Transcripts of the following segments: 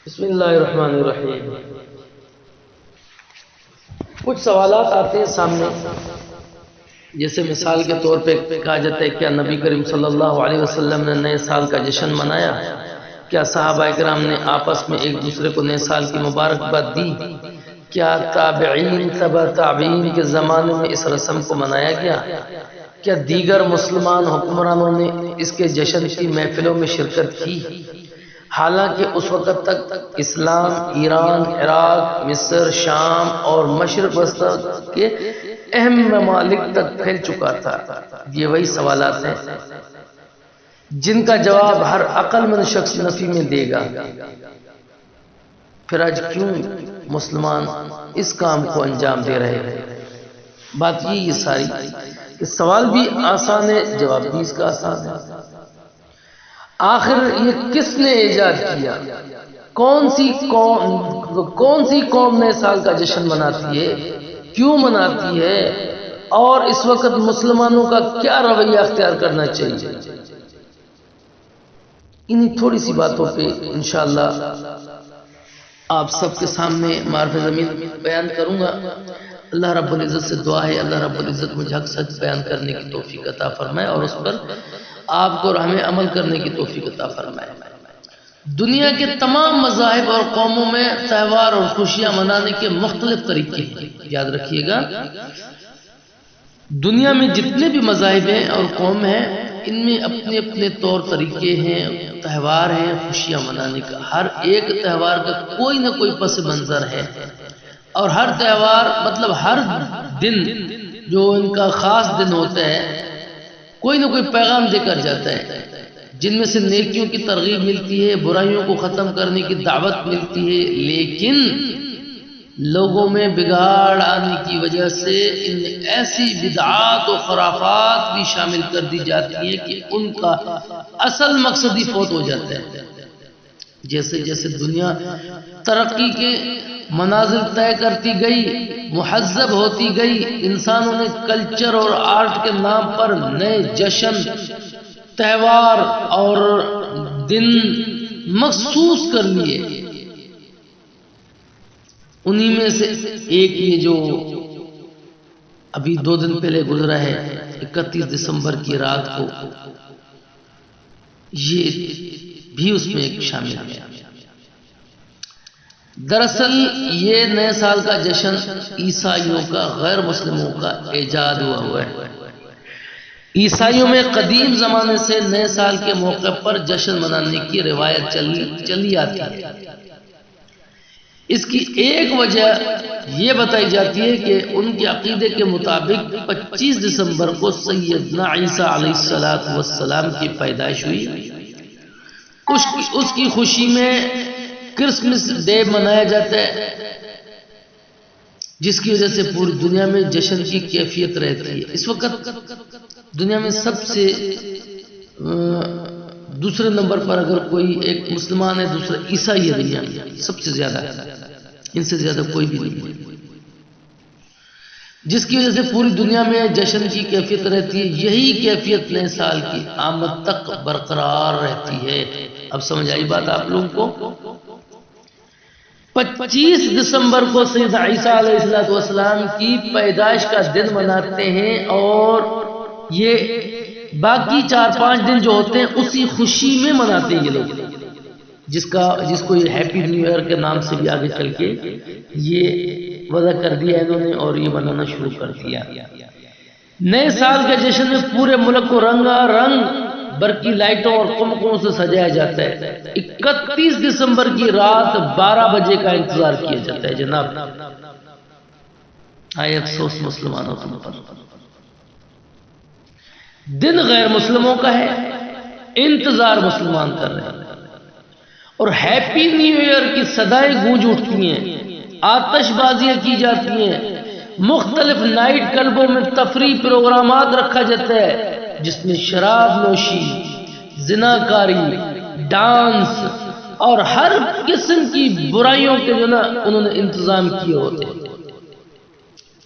بسم اللہ الرحمن الرحیم۔ کچھ سوالات آتے ہیں سامنے، جیسے مثال کے طور پہ کہا جاتا ہے کیا نبی کریم صلی اللہ علیہ وسلم نے نئے سال کا جشن منایا؟ کیا صحابہ کرام نے آپس میں ایک دوسرے کو نئے سال کی مبارکباد دی؟ کیا تابعین تبع تابعین کے زمانے میں اس رسم کو منایا گیا؟ کیا دیگر مسلمان حکمرانوں نے اس کے جشن کی محفلوں میں شرکت کی؟ حالانکہ اس وقت تک اسلام ایران، عراق، مصر، شام اور مشرق وسطی کے اہم ممالک تک پھیل چکا تھا۔ یہ وہی سوالات ہیں جن کا جواب ہر عقل مند شخص نفی میں دے گا۔ پھر آج کیوں مسلمان اس کام کو انجام دے رہے ہیں؟ بات یہ ساری کہ سوال بھی آسان ہے، جواب بھی اس کا آسان ہے۔ آخر یہ کس نے ایجاد کیا؟ کون سی قوم نئے سال کا جشن مناتی ہے؟ کیوں مناتی ہے؟ اور اس وقت مسلمانوں کا کیا رویہ اختیار کرنا چاہیے؟ انہی تھوڑی سی باتوں پہ انشاءاللہ آپ سب کے سامنے معرف زمین بیان کروں گا۔ اللہ رب العزت سے دعا ہے اللہ رب العزت مجھے حق سچ بیان کرنے کی توفیق عطا فرمائے اور اس پر آپ کو اور ہمیں عمل کرنے کی توفیق عطا فرمائے۔ دنیا کے تمام مذاہب اور قوموں میں تہوار اور خوشیاں منانے کے مختلف طریقے ہیں، یاد رکھیے گا۔ دنیا میں جتنے بھی مذاہب ہیں اور قوم ہیں، ان میں اپنے اپنے طور طریقے ہیں، تہوار ہیں خوشیاں منانے کا۔ ہر ایک تہوار کا کوئی نہ کوئی پس منظر ہے، اور ہر تہوار مطلب ہر دن جو ان کا خاص دن ہوتا ہے، کوئی نہ کوئی پیغام دے کر جاتا ہے، جن میں سے نیکیوں کی ترغیب ملتی ہے، برائیوں کو ختم کرنے کی دعوت ملتی ہے، لیکن لوگوں میں بگاڑ آنے کی وجہ سے ان میں ایسی بدعات و خرافات بھی شامل کر دی جاتی ہیں کہ ان کا اصل مقصد ہی فوت ہو جاتا ہے۔ جیسے جیسے دنیا ترقی کے منازل طے کرتی گئی، مہذب ہوتی گئی، انسانوں نے کلچر اور آرٹ کے نام پر نئے جشن، تہوار اور دن مخصوص کر لیے۔ انہی میں سے ایک یہ جو ابھی 2 دن پہلے گزرا ہے 31 دسمبر کی رات کو، یہ بھی اس میں ایک شامل ہے۔ دراصل یہ نئے سال کا جشن عیسائیوں کا، غیر مسلموں کا ایجاد ہوا ہے۔ عیسائیوں میں قدیم زمانے سے نئے سال کے موقع پر جشن منانے کی روایت چلی آتی ہے۔ اس کی ایک وجہ یہ بتائی جاتی ہے کہ ان کے عقیدے کے مطابق 25 دسمبر کو سیدنا عیسیٰ علیہ السلام کی پیدائش ہوئی۔ اس کی خوشی میں کرسمس ڈے منایا جاتا ہے، جس کی وجہ سے پوری دنیا میں جشن کی کیفیت رہتی ہے۔ اس وقت دنیا میں سب سے دوسرے نمبر پر اگر کوئی ایک مسلمان ہے، دوسرا عیسائی ہے، دنیا میں سب سے زیادہ، ان سے زیادہ کوئی بھی نہیں ہے، جس کی وجہ سے پوری دنیا میں جشن کی کیفیت رہتی ہے۔ یہی کیفیت نئے سال کی آمد تک برقرار رہتی ہے۔ اب سمجھ آئی بات آپ لوگوں کو؟ 25 دسمبر کو سیدنا عیسیٰ علیہ السلام کی پیدائش کا دن مناتے ہیں، اور یہ باقی 4-5 دن جو ہوتے ہیں اسی خوشی میں مناتے ہیں یہ لوگ، جس کو یہ ہیپی نیو ایئر کے نام سے بھی آگے چل کے یہ وضع کر دیا انہوں نے، اور یہ منانا شروع کر دیا۔ نئے سال کے جشن میں پورے ملک کو رنگا رنگ برقی لائٹوں اور قمقموں سے سجایا جاتا ہے۔ 31 دسمبر کی رات 12 بجے کا انتظار کیا جاتا ہے۔ جناب آئے افسوس مسلمانوں تم پر، دن غیر مسلموں کا ہے، انتظار مسلمان کر رہے ہیں، اور ہیپی نیو ایئر کی صدائیں گونج اٹھتی ہیں، آتش بازیاں کی جاتی ہیں، مختلف نائٹ کلبوں میں تفریح پروگرامات رکھا جاتا ہے، جس میں شراب نوشی، زناکاری، ڈانس اور ہر قسم کی برائیوں کے جو نا انہوں نے انتظام کیے ہوتے ہیں۔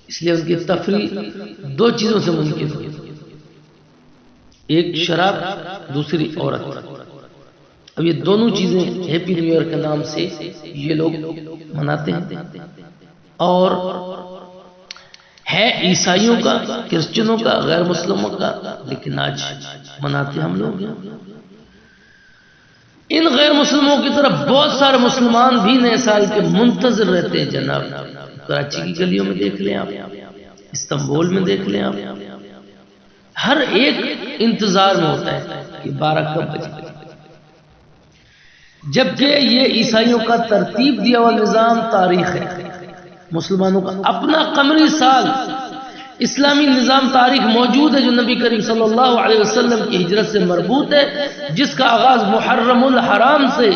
اس لیے ان کی تفریح 2 چیزوں سے ممکن ہے، ایک شراب، دوسری عورت۔ اب یہ دونوں چیزیں ہیپی نیو ایئر کے نام سے یہ لوگ مناتے ہیں، اور ہے عیسائیوں کا، کرسچنوں کا، غیر مسلموں کا، لیکن آج مناتے ہم لوگ ہیں۔ ان غیر مسلموں کی طرف بہت سارے مسلمان بھی نئے سال کے منتظر رہتے ہیں جناب۔ کراچی کی گلیوں میں دیکھ لیں آپ، استنبول میں دیکھ لیں آپ، ہر ایک انتظار میں ہوتا ہے کہ 12 کب بجے، جبکہ یہ عیسائیوں کا ترتیب دیا ہوا نظام تاریخ ہے، مسلمانوں کا اپنا قمری سال اسلامی نظام تاریخ موجود ہے جو نبی کریم صلی اللہ علیہ وسلم کی ہجرت سے مربوط ہے، جس کا آغاز محرم الحرام سے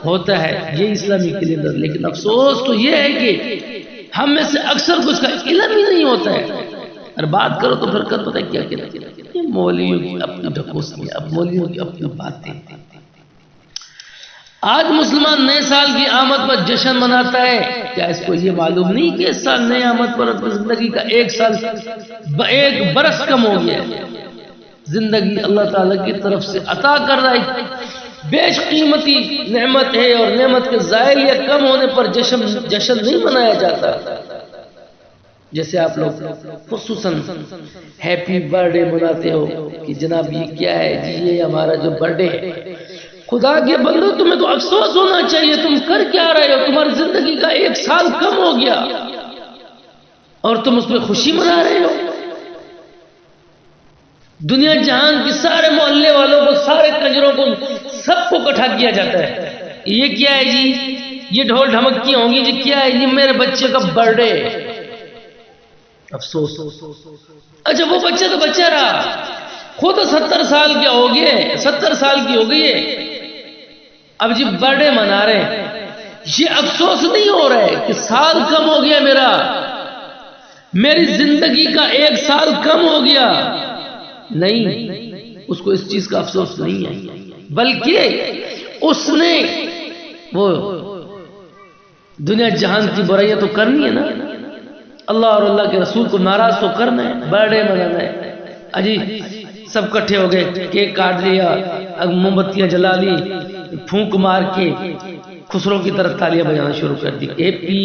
ہوتا ہے، یہ اسلامی کیلنڈر۔ لیکن افسوس تو یہ ہے کہ ہم میں سے اکثر کچھ کا علم ہی نہیں ہوتا ہے، اور بات کرو تو پھر کر پتہ کیا کہتے ہیں، یہ مولویوں کی اپنی ڈھکوسلیاں، اب مولویوں کی اپنی باتیں۔ آج مسلمان نئے سال کی آمد پر جشن مناتا ہے، کیا اس کو یہ معلوم نہیں کہ اس سال نئے آمد پر زندگی کا ایک برس کم ہو گیا ہے؟ زندگی اللہ تعالیٰ کی طرف سے عطا کر رہا ہے، بیش قیمتی نعمت ہے، اور نعمت کے زائل یا کم ہونے پر جشن نہیں منایا جاتا۔ جیسے آپ لوگ خصوصاً ہیپی برتھڈے مناتے ہو کہ جناب یہ کیا ہے جی، یہ ہمارا جو برتھڈے ہے۔ خدا کے بندو، تمہیں تو افسوس ہونا چاہیے، تم کر کیا رہے ہو؟ تمہاری زندگی کا 1 سال کم ہو گیا اور تم اس پہ خوشی منا رہے ہو۔ دنیا جہان کے سارے محلے والوں کو، سارے کنجروں کو، سب کو اکٹھا کیا جاتا ہے، یہ کیا ہے جی، یہ ڈھول ڈھمکیاں ہوں گی جی، کیا ہے یہ میرے بچے کا برتھڈے ہے۔ افسوس، اچھا وہ بچہ تو بچہ رہا، خود 70 سال کے ہو گئے، 70 سال کی ہو گئی ہے، اب جی برتھڈے منا رہے ہیں۔ یہ افسوس نہیں ہو رہا ہے کہ سال کم ہو گیا میرا، میری زندگی کا 1 سال کم ہو گیا، نہیں، اس کو اس چیز کا افسوس نہیں ہے، بلکہ اس نے وہ دنیا جہان کی برائیاں تو کرنی ہے نا، اللہ اور اللہ کے رسول کو ناراض تو کرنا ہے، برتھڈے منانا ہے۔ اجی سب کٹھے ہو گئے، کیک کاٹ لیا، موم بتیاں جلا لی، پھونک مار کے خسروں کی طرف تالیاں بجانا شروع کر دی، ہیپی۔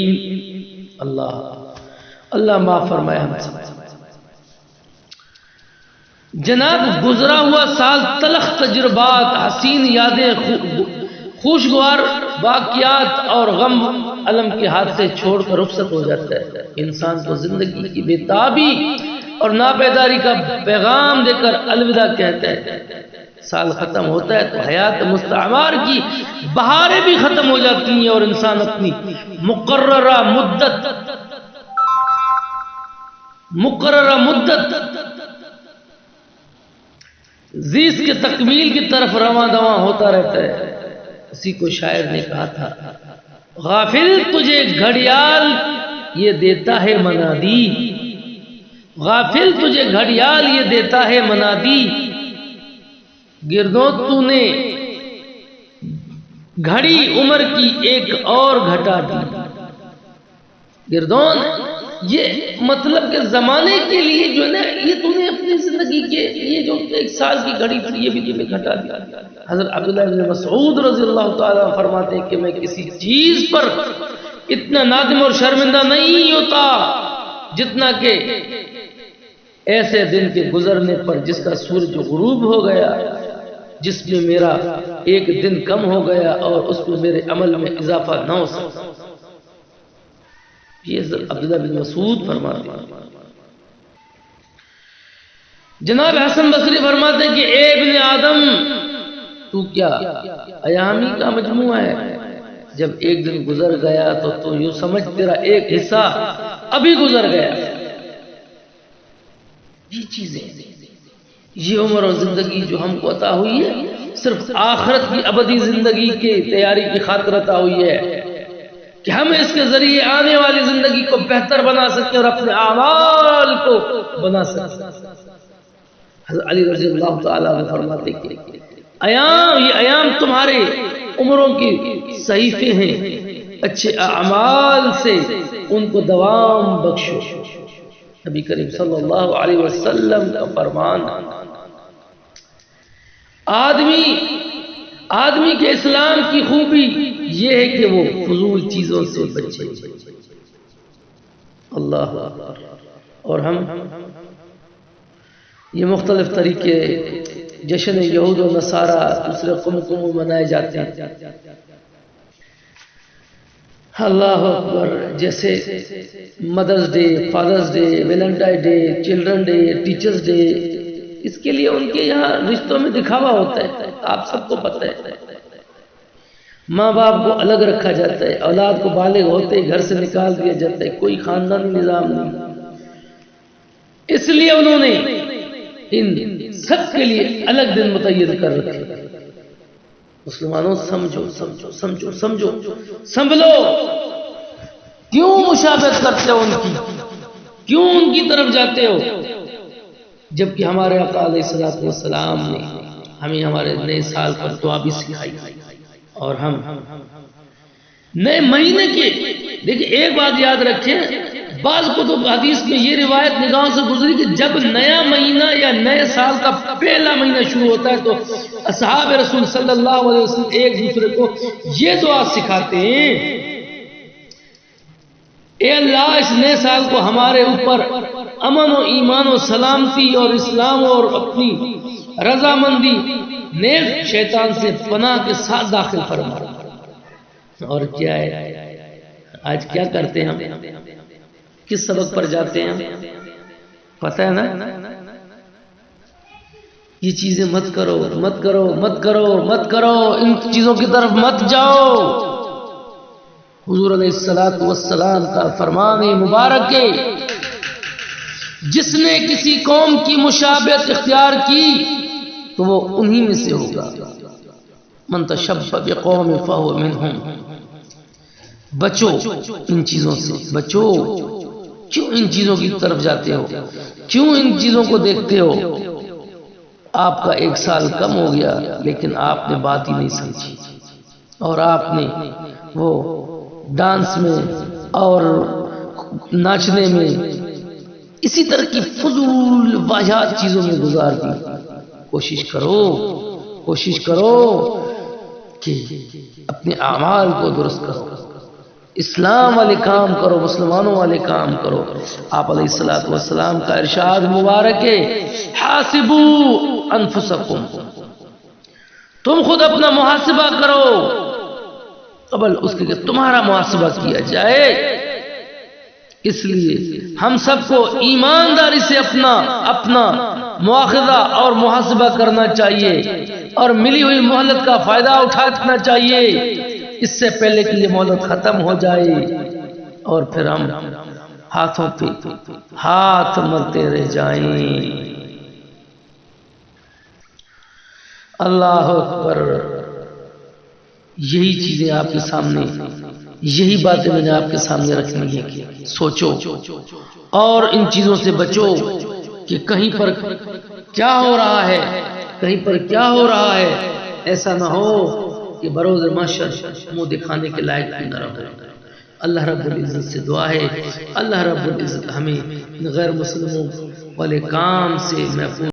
اللہ معاف فرمائے ہم سے۔ جناب گزرا ہوا سال تلخ تجربات، حسین یادیں، خوشگوار واقعات اور غم علم کے ہاتھ سے چھوڑ کر رخصت ہو جاتا ہے۔ انسان کو زندگی کی بے تابی اور ناپیداری کا پیغام دے کر الوداع کہتا ہے۔ سال ختم ہوتا ہے تو حیات مستعمار کی بہاریں بھی ختم ہو جاتی ہیں، اور انسان اپنی مقررہ مدت زیست کے تکمیل کی طرف رواں دواں ہوتا رہتا ہے۔ اسی کو شاعر نے کہا تھا، غافل تجھے گھڑیال یہ دیتا ہے منادی، غافل تجھے گھڑیال یہ دیتا ہے منادی، گردوں تو نے گھڑی عمر کی ایک اور گھٹا دی۔ گردون، یہ مطلب کہ زمانے کے لیے جو ہے نا، یہ تو نے اپنی زندگی کے یہ جو 1 سال کی گھڑی تھی یہ بھی تمہیں گھٹا دیا۔ حضرت عبداللہ بن مسعود رضی اللہ تعالیٰ فرماتے ہیں کہ میں کسی چیز پر اتنا نادم اور شرمندہ نہیں ہوتا جتنا کہ ایسے دن کے گزرنے پر جس کا سورج غروب ہو گیا، جس میں میرا 1 دن کم ہو گیا اور اس میں میرے عمل میں اضافہ نہ ہو سکتا۔ یہ عبداللہ بن مسعود فرماتے ہیں۔ جناب حسن بصری فرماتے ہیں کہ اے ابن آدم، تو کیا ایامی کا مجموعہ ہے؟ جب 1 دن گزر گیا تو یوں سمجھ تیرا 1 حصہ ابھی گزر گیا۔ یہ چیزیں، یہ عمر اور زندگی جو ہم کو عطا ہوئی ہے، صرف آخرت کی ابدی زندگی کی تیاری کی خاطر عطا ہوئی ہے کہ ہم اس کے ذریعے آنے والی زندگی کو بہتر بنا سکیں اور اپنے اعمال کو بنا سکیں۔ حضرت علی رضی اللہ تعالیٰ عنہ فرماتے کہ یہ ایام تمہارے عمروں کی صحیفے ہیں، اچھے اعمال سے ان کو دوام بخشو۔ نبی کریم صلی اللہ علیہ وسلم کا فرمان، آدمی آدمی کے اسلام کی خوبی یہ ہے کہ وہ فضول چیزوں سے بچے. اللہ اکبر. اور ہم یہ مختلف طریقے جشن یہود و نصارہ دوسرے قوموں کو منائے جاتے ہیں. اللہ اکبر. جیسے mother's day, father's day, Valentine day, children day, teachers day, اس کے لیے ان کے یہاں رشتوں میں دکھاوا ہوتا ہے. آپ سب کو پتہ ہے ماں باپ کو الگ رکھا جاتا ہے، اولاد کو بالغ ہوتے ہی گھر سے نکال دیا جاتا ہے، کوئی خاندانی نظام نہیں. اس لیے انہوں نے ان سب کے لیے الگ دن متعین کر رکھے. مسلمانوں سمجھو سمجھو سمجھو سمجھو سنبھلو. کیوں مشابہت کرتے ہو ان کی؟ کیوں ان کی طرف جاتے ہو؟ جبکہ ہمارے آقا علیہ السلام نے ہمیں ہمارے نئے سال پر دعا بھی سکھائی. اور ہم نئے مہینے کے دیکھیں ایک بات یاد رکھیں، بعض کتب حدیث میں یہ روایت نگاہوں سے گزری کہ جب نیا مہینہ یا نئے سال کا پہلا مہینہ شروع ہوتا ہے تو اصحاب رسول صلی اللہ علیہ وسلم ایک دوسرے کو یہ دعا سکھاتے ہیں، اے اللہ اس نئے سال کو ہمارے اوپر امن و ایمان و سلامتی اور اسلام اور اپنی رضامندی نیک شیطان سے پناہ کے ساتھ داخل فرما. اور کیا ہے آج کیا کرتے ہیں ہم؟ کس سبق پر جاتے ہیں پتہ ہے نا؟ یہ چیزیں مت کرو مت کرو مت کرو مت کرو، ان چیزوں کی طرف مت جاؤ. حضور علیہ السلام کا فرمان مبارک ہے، جس نے کسی قوم کی مشابہت اختیار کی تو وہ انہی میں سے ہوگا. من تشبہ بقوم فہو منہم. بچو ان چیزوں سے، بچو. کیوں ان چیزوں کی طرف جاتے ہو؟ کیوں ان چیزوں کو دیکھتے ہو؟ آپ کا 1 سال کم ہو گیا لیکن آپ نے بات ہی نہیں سمجھی، اور آپ نے وہ ڈانس میں اور ناچنے میں اسی طرح کی فضول واجات چیزوں میں گزار دی. کوشش کرو کہ اپنے اعمال کو درست کرو، اسلام والے کام کرو، مسلمانوں والے کام کرو. آپ علیہ السلام کا ارشاد مبارک ہے، حاسبو انفسکم. تم خود اپنا محاسبہ کرو قبل اس کے کہ تمہارا محاسبہ کیا جائے. اس لیے ہم سب کو ایمانداری سے اپنا مواخذہ اور محاسبہ کرنا چاہیے اور ملی ہوئی مہلت کا فائدہ اٹھانا چاہیے اس سے پہلے کہ یہ مہلت ختم ہو جائے اور پھر ہم ہاتھوں پہ ہاتھ مرتے رہ جائیں. اللہ اکبر. یہی چیزیں آپ کے سامنے، یہی باتیں میں نے آپ کے سامنے رکھنی ہے کہ سوچو اور ان چیزوں سے بچو کہ کہیں پر کیا ہو رہا ہے، کہیں پر کیا ہو رہا ہے. ایسا نہ ہو کہ بروز محشر منہ دکھانے کے لائق بھی نہ رہو. اللہ رب العزت سے دعا ہے اللہ رب العزت ہمیں غیر مسلموں والے کام سے محفوظ